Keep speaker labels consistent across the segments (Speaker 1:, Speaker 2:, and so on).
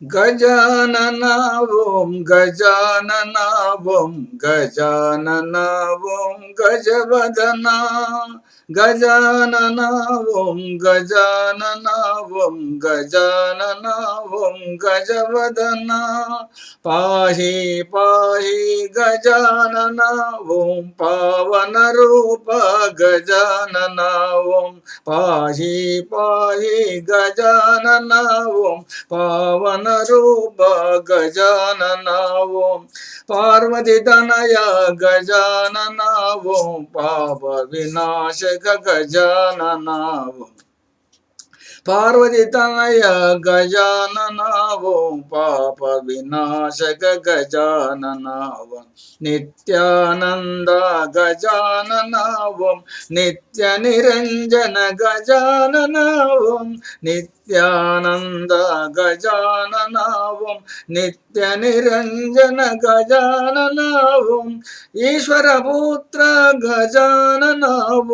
Speaker 1: గజానన ఓం గజానన ఓం గజానన ఓం గజవదన గజానన ఓం గజానన ఓం గజానన ఓం గజవదన పాహి పాహి గజానన ఓం పావన రూప గజానన ఓం పాహి పాహి గజానన ఓం పావన రూప గజానన ఓం పార్వతి తనయ గజానన ఓం పాప వినాశక గజానన ఓం పార్వతి తనయ గజానన ఓం పాప వినాశక గజానన ఓం నిత్యానంద గజానన ఓం నిత్య నిరంజన గజానన ఓం నిత్యానంద గజానన ఓం నిత్య నిరంజన గజానన ఓం ఈశ్వరపుత్ర గజానన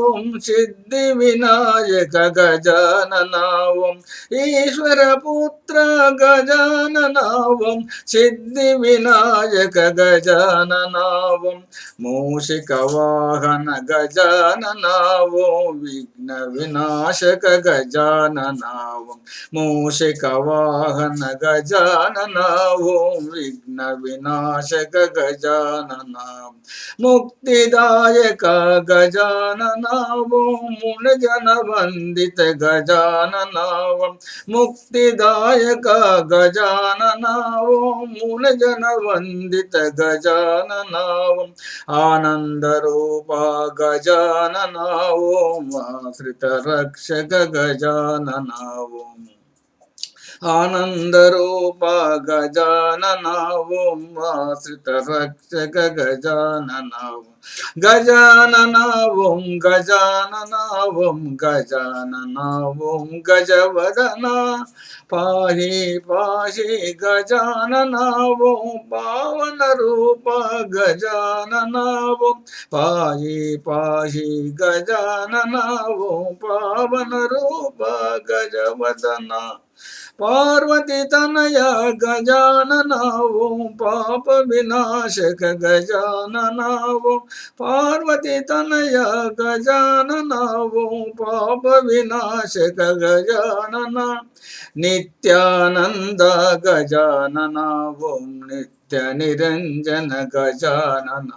Speaker 1: ఓం సిద్ధి వినాయక గజానన ఓం ఈశ్వరపుత్ర గజానన ఓం సిద్ధి వినాయక గజానన ఓం మూషిక వాహన గజానన ఓం విఘ్న వినాశక గజానన ఓం మూషిక వాహన గజానన ఓం విఘ్న వినాశక గజానన ముక్తిదాయక గజానన ఓం మునిజన వందిత గజానన ఓం ముక్తిదాయక గజానన ఓం మునిజన వందిత గజానన ఓం ఆనంద రూప గజానన ఓం ఆశ్రిత రక్షక గజానన ఓం ఆనంద రూప గజానన ఓం ఆశ్రిత రక్షక గజానన గజానన ఓం గజానన ఓం గజానన ఓం గజవదన పాహి పాహి గజానన ఓం పావన రూప గజానన ఓం పాహి పాహి గజానన ఓం పావన రూప గజవదన పార్వతి తనయ గజానన ఓం పాప వినాశక గజానన ఓం పార్వతి తనయ గజానన ఓం పాప వినాశక గజానన నిత్యానంద గజానన ఓం నిత్య నిరంజన గజానన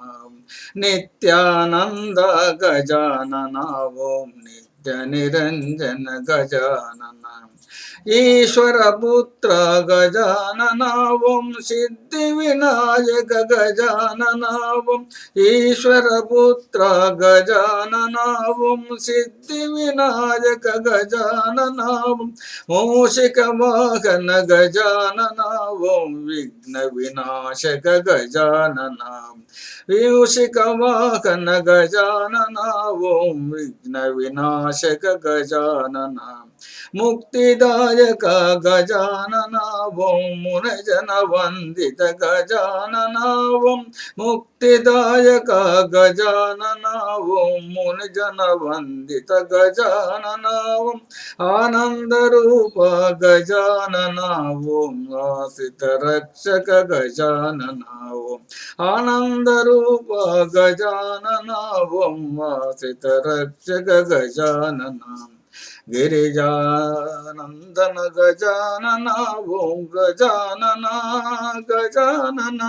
Speaker 1: నిత్యానంద గజానన ఓం నిత్య నిరంజన గజానన ఈశ్వరపుత్ర గజానన ఓం సిద్ధి వినాయక గజానన ఓం ఈశ్వరపుత్ర గజానన ఓం సిద్ధి వినాయక గజానన ఓం మూషిక వాహన గజానన ఓం విఘ్న వినాశక గజానన మూషిక వాహన గజానన ఓం విఘ్న వినాశక గజానన ముక్తిదాయక గజానన ఓం మునిజన వందిత గజానన ఓం ముక్తిదాయక గజానన ఓం మునిజన వందిత గజానన ఓం ఆనంద రూప గజానన ఓం ఆశ్రిత రక్షక గజానన ఓం ఆనంద రూప గజానన ఓం ఆశ్రిత రక్షక గజానన గిరిజానందన గజానన ఓం గజానన గజానన